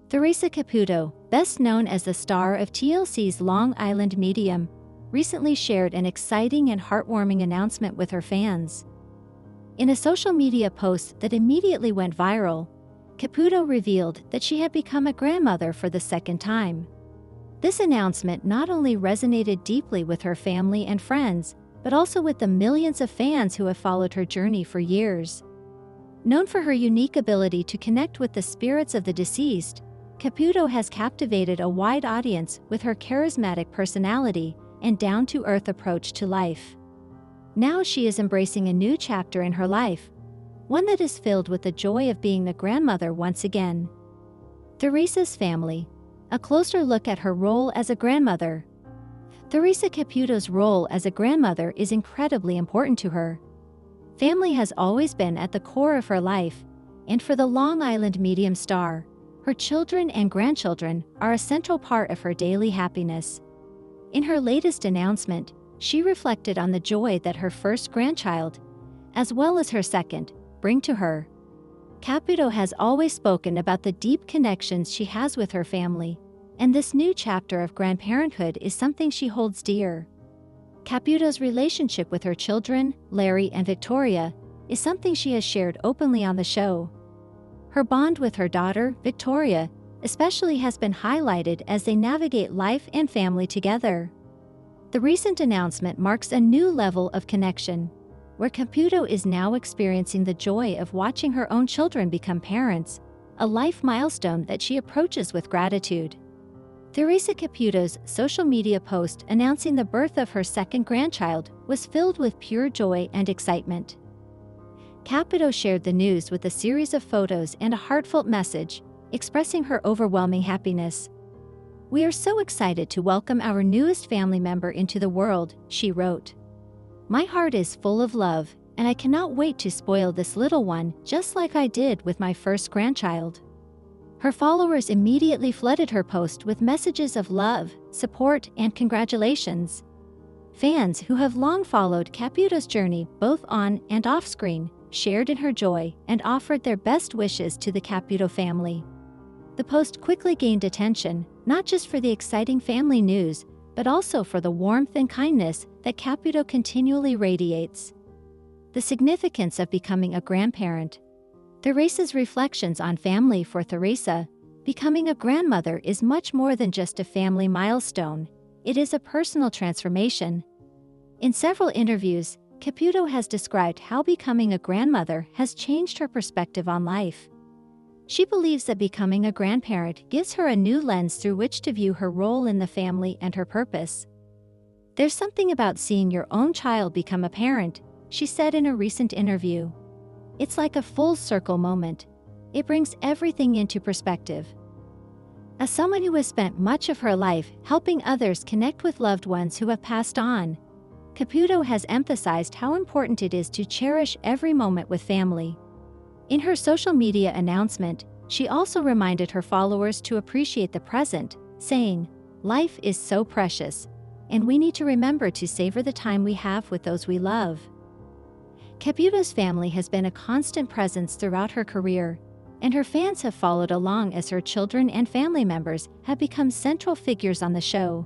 Theresa Caputo, best known as the star of TLC's Long Island Medium, recently shared an exciting and heartwarming announcement with her fans. In a social media post that immediately went viral, Caputo revealed that she had become a grandmother for the second time. This announcement not only resonated deeply with her family and friends, but also with the millions of fans who have followed her journey for years. Known for her unique ability to connect with the spirits of the deceased, Caputo has captivated a wide audience with her charismatic personality and down-to-earth approach to life. Now she is embracing a new chapter in her life, one that is filled with the joy of being a grandmother once again. Theresa's family. A closer look at her role as a grandmother. Theresa Caputo's role as a grandmother is incredibly important to her. Family has always been at the core of her life, and for the Long Island Medium star, her children and grandchildren are a central part of her daily happiness. In her latest announcement, she reflected on the joy that her first grandchild, as well as her second, bring to her. Caputo has always spoken about the deep connections she has with her family, and this new chapter of grandparenthood is something she holds dear. Caputo's relationship with her children, Larry and Victoria, is something she has shared openly on the show. Her bond with her daughter, Victoria, especially has been highlighted as they navigate life and family together. The recent announcement marks a new level of connection, where Caputo is now experiencing the joy of watching her own children become parents, a life milestone that she approaches with gratitude. Theresa Caputo's social media post announcing the birth of her second grandchild was filled with pure joy and excitement. Caputo shared the news with a series of photos and a heartfelt message, expressing her overwhelming happiness. "We are so excited to welcome our newest family member into the world," she wrote. "My heart is full of love, and I cannot wait to spoil this little one just like I did with my first grandchild." Her followers immediately flooded her post with messages of love, support, and congratulations. Fans who have long followed Caputo's journey both on and off screen shared in her joy and offered their best wishes to the Caputo family. The post quickly gained attention, not just for the exciting family news, but also for the warmth and kindness that Caputo continually radiates. The significance of becoming a grandparent. Theresa's reflections on family. For Theresa, becoming a grandmother is much more than just a family milestone. It is a personal transformation. In several interviews, Caputo has described how becoming a grandmother has changed her perspective on life. She believes that becoming a grandparent gives her a new lens through which to view her role in the family and her purpose. "There's something about seeing your own child become a parent," she said in a recent interview. "It's like a full circle moment. It brings everything into perspective." As someone who has spent much of her life helping others connect with loved ones who have passed on, Caputo has emphasized how important it is to cherish every moment with family. In her social media announcement, she also reminded her followers to appreciate the present, saying, "Life is so precious, and we need to remember to savor the time we have with those we love." Caputo's family has been a constant presence throughout her career, and her fans have followed along as her children and family members have become central figures on the show.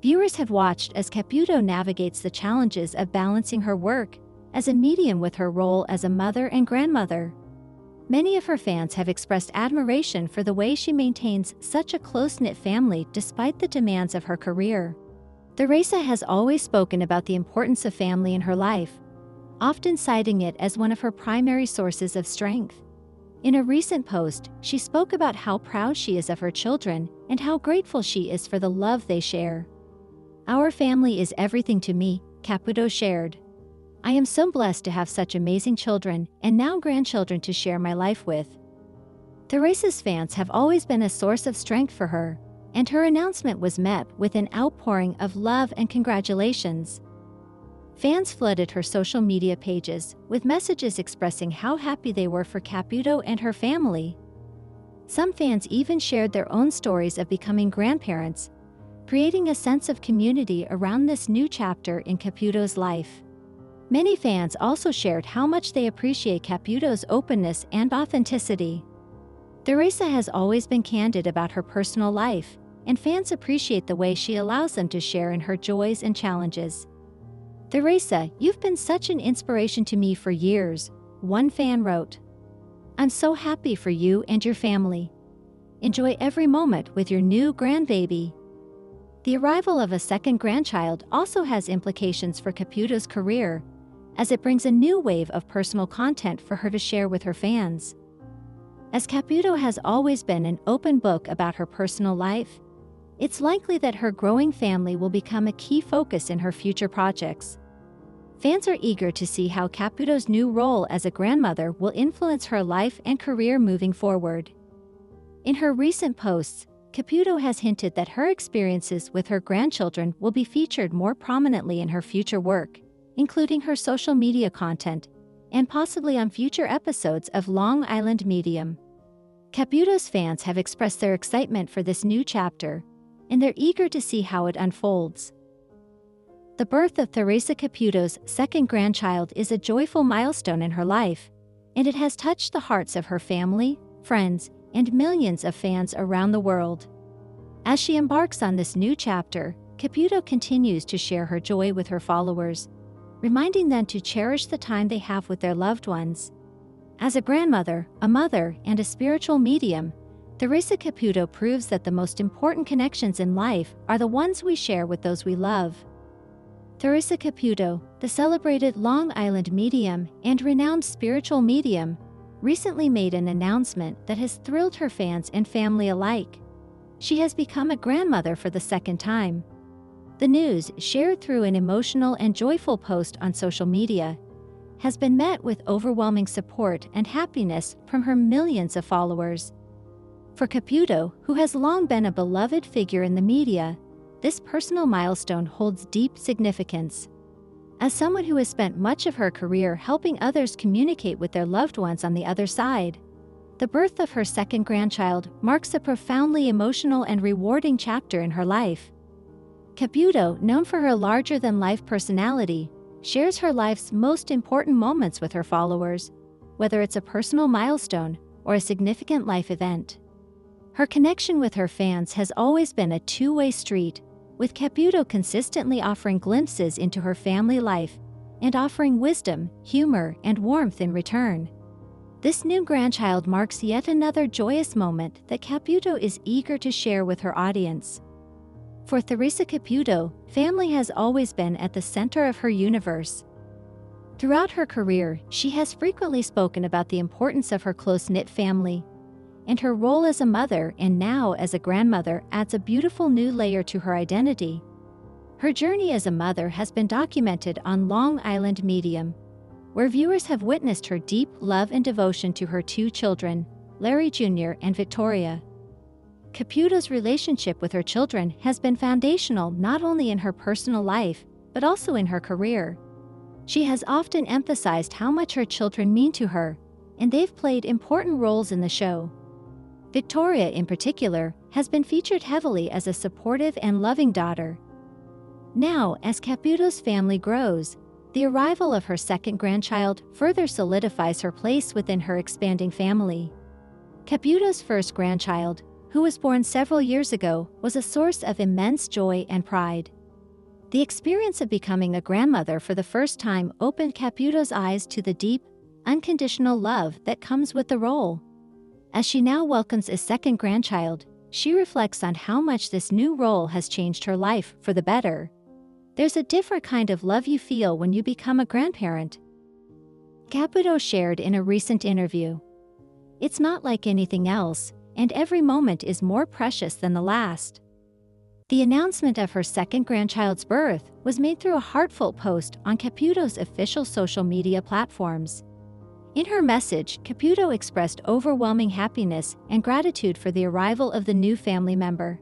Viewers have watched as Caputo navigates the challenges of balancing her work as a medium with her role as a mother and grandmother. Many of her fans have expressed admiration for the way she maintains such a close-knit family despite the demands of her career. Theresa has always spoken about the importance of family in her life, often citing it as one of her primary sources of strength. In a recent post, she spoke about how proud she is of her children and how grateful she is for the love they share. "Our family is everything to me," Caputo shared. "I am so blessed to have such amazing children and now grandchildren to share my life with." Theresa's fans have always been a source of strength for her, and her announcement was met with an outpouring of love and congratulations. Fans flooded her social media pages with messages expressing how happy they were for Caputo and her family. Some fans even shared their own stories of becoming grandparents, creating a sense of community around this new chapter in Caputo's life. Many fans also shared how much they appreciate Caputo's openness and authenticity. Theresa has always been candid about her personal life, and fans appreciate the way she allows them to share in her joys and challenges. "Theresa, you've been such an inspiration to me for years," one fan wrote. "I'm so happy for you and your family. Enjoy every moment with your new grandbaby." The arrival of a second grandchild also has implications for Caputo's career, as it brings a new wave of personal content for her to share with her fans. As Caputo has always been an open book about her personal life, it's likely that her growing family will become a key focus in her future projects. Fans are eager to see how Caputo's new role as a grandmother will influence her life and career moving forward. In her recent posts, Caputo has hinted that her experiences with her grandchildren will be featured more prominently in her future work, including her social media content, and possibly on future episodes of Long Island Medium. Caputo's fans have expressed their excitement for this new chapter, and they're eager to see how it unfolds. The birth of Theresa Caputo's second grandchild is a joyful milestone in her life, and it has touched the hearts of her family, friends, and millions of fans around the world. As she embarks on this new chapter, Caputo continues to share her joy with her followers, reminding them to cherish the time they have with their loved ones. As a grandmother, a mother, and a spiritual medium, Theresa Caputo proves that the most important connections in life are the ones we share with those we love. Theresa Caputo, the celebrated Long Island medium and renowned spiritual medium, recently made an announcement that has thrilled her fans and family alike. She has become a grandmother for the second time. The news, shared through an emotional and joyful post on social media, has been met with overwhelming support and happiness from her millions of followers. For Caputo, who has long been a beloved figure in the media, this personal milestone holds deep significance. As someone who has spent much of her career helping others communicate with their loved ones on the other side, the birth of her second grandchild marks a profoundly emotional and rewarding chapter in her life. Caputo, known for her larger-than-life personality, shares her life's most important moments with her followers, whether it's a personal milestone or a significant life event. Her connection with her fans has always been a two-way street, with Caputo consistently offering glimpses into her family life and offering wisdom, humor, and warmth in return. This new grandchild marks yet another joyous moment that Caputo is eager to share with her audience. For Theresa Caputo, family has always been at the center of her universe. Throughout her career, she has frequently spoken about the importance of her close-knit family, and her role as a mother and now as a grandmother adds a beautiful new layer to her identity. Her journey as a mother has been documented on Long Island Medium, where viewers have witnessed her deep love and devotion to her two children, Larry Jr. and Victoria. Caputo's relationship with her children has been foundational not only in her personal life, but also in her career. She has often emphasized how much her children mean to her, and they've played important roles in the show. Victoria, in particular, has been featured heavily as a supportive and loving daughter. Now, as Caputo's family grows, the arrival of her second grandchild further solidifies her place within her expanding family. Caputo's first grandchild, who was born several years ago, was a source of immense joy and pride. The experience of becoming a grandmother for the first time opened Caputo's eyes to the deep, unconditional love that comes with the role. As she now welcomes a second grandchild, she reflects on how much this new role has changed her life for the better. There's a different kind of love you feel when you become a grandparent. Caputo shared in a recent interview. "It's not like anything else, and every moment is more precious than the last." The announcement of her second grandchild's birth was made through a heartfelt post on Caputo's official social media platforms. In her message, Caputo expressed overwhelming happiness and gratitude for the arrival of the new family member.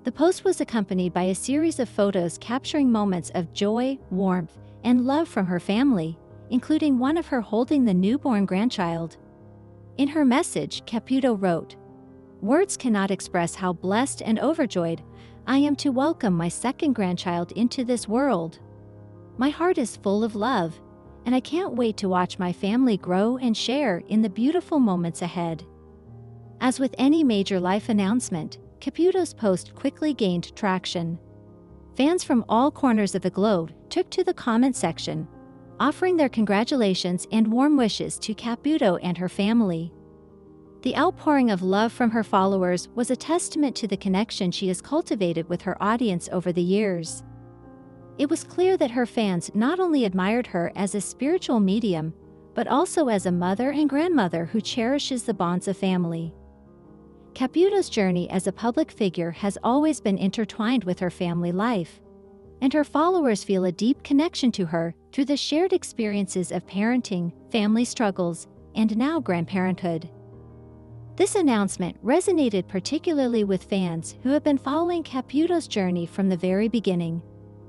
The post was accompanied by a series of photos capturing moments of joy, warmth, and love from her family, including one of her holding the newborn grandchild. In her message, Caputo wrote, "Words cannot express how blessed and overjoyed I am to welcome my second grandchild into this world. My heart is full of love, and I can't wait to watch my family grow and share in the beautiful moments ahead." As with any major life announcement, Caputo's post quickly gained traction. Fans from all corners of the globe took to the comment section, offering their congratulations and warm wishes to Caputo and her family. The outpouring of love from her followers was a testament to the connection she has cultivated with her audience over the years. It was clear that her fans not only admired her as a spiritual medium, but also as a mother and grandmother who cherishes the bonds of family. Caputo's journey as a public figure has always been intertwined with her family life, and her followers feel a deep connection to her through the shared experiences of parenting, family struggles, and now grandparenthood. This announcement resonated particularly with fans who have been following Caputo's journey from the very beginning,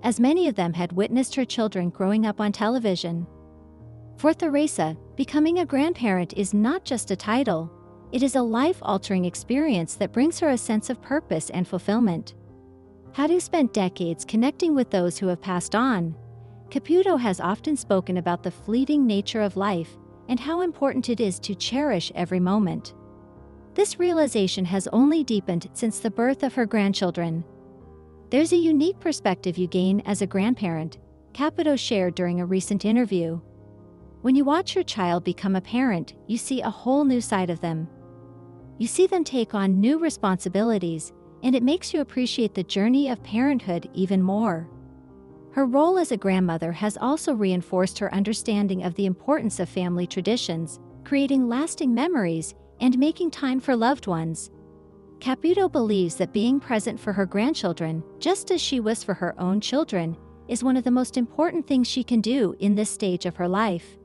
as many of them had witnessed her children growing up on television. For Theresa, becoming a grandparent is not just a title, it is a life-altering experience that brings her a sense of purpose and fulfillment. Having spent decades connecting with those who have passed on, Caputo has often spoken about the fleeting nature of life and how important it is to cherish every moment. This realization has only deepened since the birth of her grandchildren. There's a unique perspective you gain as a grandparent, Caputo shared during a recent interview. When you watch your child become a parent, you see a whole new side of them. You see them take on new responsibilities, and it makes you appreciate the journey of parenthood even more. Her role as a grandmother has also reinforced her understanding of the importance of family traditions, creating lasting memories, and making time for loved ones. Caputo believes that being present for her grandchildren, just as she was for her own children, is one of the most important things she can do in this stage of her life.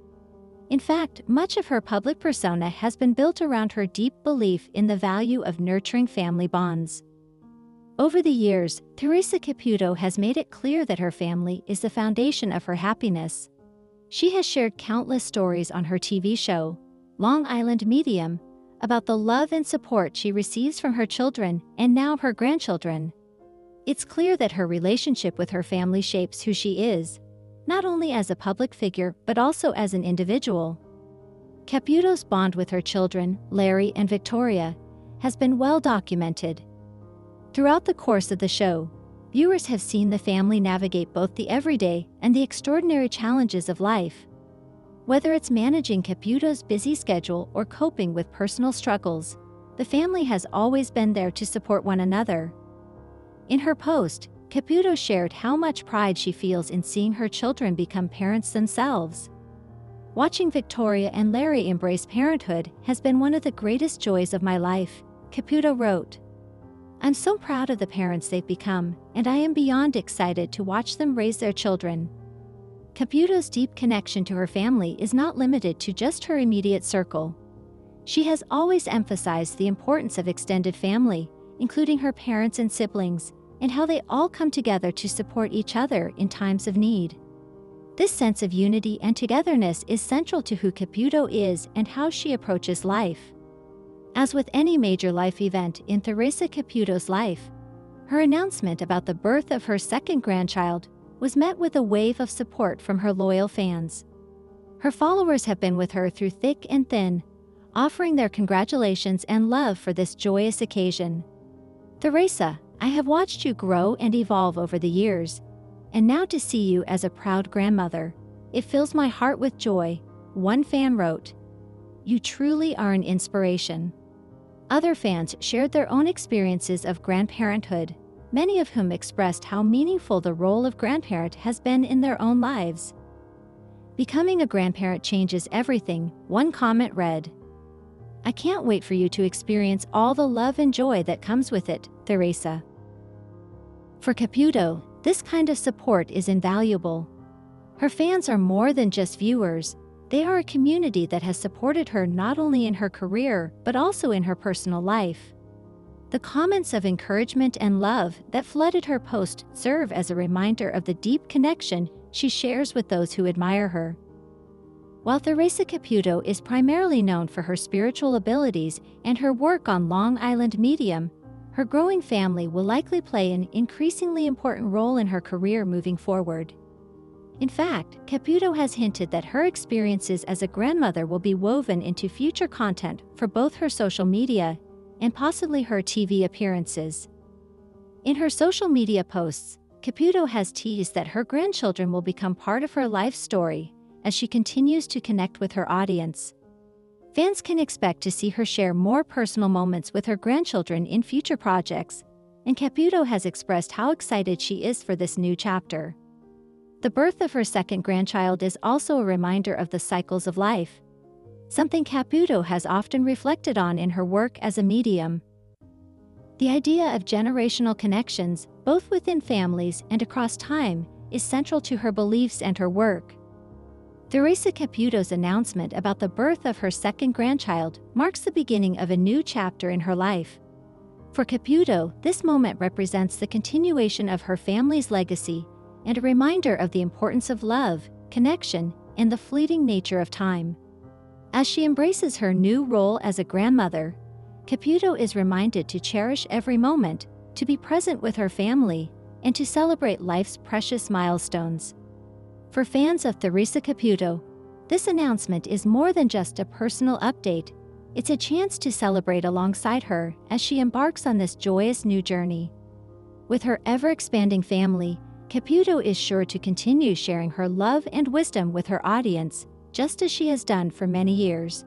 In fact, much of her public persona has been built around her deep belief in the value of nurturing family bonds. Over the years, Theresa Caputo has made it clear that her family is the foundation of her happiness. She has shared countless stories on her TV show, Long Island Medium, about the love and support she receives from her children and now her grandchildren. It's clear that her relationship with her family shapes who she is, not only as a public figure but also as an individual. Caputo's bond with her children, Larry and Victoria, has been well documented. Throughout the course of the show, viewers have seen the family navigate both the everyday and the extraordinary challenges of life. Whether it's managing Caputo's busy schedule or coping with personal struggles, the family has always been there to support one another. In her post, Caputo shared how much pride she feels in seeing her children become parents themselves. Watching Victoria and Larry embrace parenthood has been one of the greatest joys of my life, Caputo wrote. I'm so proud of the parents they've become, and I am beyond excited to watch them raise their children. Caputo's deep connection to her family is not limited to just her immediate circle. She has always emphasized the importance of extended family, including her parents and siblings, and how they all come together to support each other in times of need. This sense of unity and togetherness is central to who Caputo is and how she approaches life. As with any major life event in Theresa Caputo's life, her announcement about the birth of her second grandchild was met with a wave of support from her loyal fans. Her followers have been with her through thick and thin, offering their congratulations and love for this joyous occasion. Theresa, I have watched you grow and evolve over the years, and now to see you as a proud grandmother, it fills my heart with joy, one fan wrote. You truly are an inspiration. Other fans shared their own experiences of grandparenthood, many of whom expressed how meaningful the role of grandparent has been in their own lives. Becoming a grandparent changes everything, one comment read. I can't wait for you to experience all the love and joy that comes with it, Theresa. For Caputo, this kind of support is invaluable. Her fans are more than just viewers. They are a community that has supported her not only in her career, but also in her personal life. The comments of encouragement and love that flooded her post serve as a reminder of the deep connection she shares with those who admire her. While Theresa Caputo is primarily known for her spiritual abilities and her work on Long Island Medium, her growing family will likely play an increasingly important role in her career moving forward. In fact, Caputo has hinted that her experiences as a grandmother will be woven into future content for both her social media and possibly her TV appearances. In her social media posts, Caputo has teased that her grandchildren will become part of her life story as she continues to connect with her audience. Fans can expect to see her share more personal moments with her grandchildren in future projects, and Caputo has expressed how excited she is for this new chapter. The birth of her second grandchild is also a reminder of the cycles of life, something Caputo has often reflected on in her work as a medium. The idea of generational connections, both within families and across time, is central to her beliefs and her work. Theresa Caputo's announcement about the birth of her second grandchild marks the beginning of a new chapter in her life. For Caputo, this moment represents the continuation of her family's legacy and a reminder of the importance of love, connection, and the fleeting nature of time. As she embraces her new role as a grandmother, Caputo is reminded to cherish every moment, to be present with her family, and to celebrate life's precious milestones. For fans of Theresa Caputo, this announcement is more than just a personal update. It's a chance to celebrate alongside her as she embarks on this joyous new journey. With her ever-expanding family, Caputo is sure to continue sharing her love and wisdom with her audience, just as she has done for many years.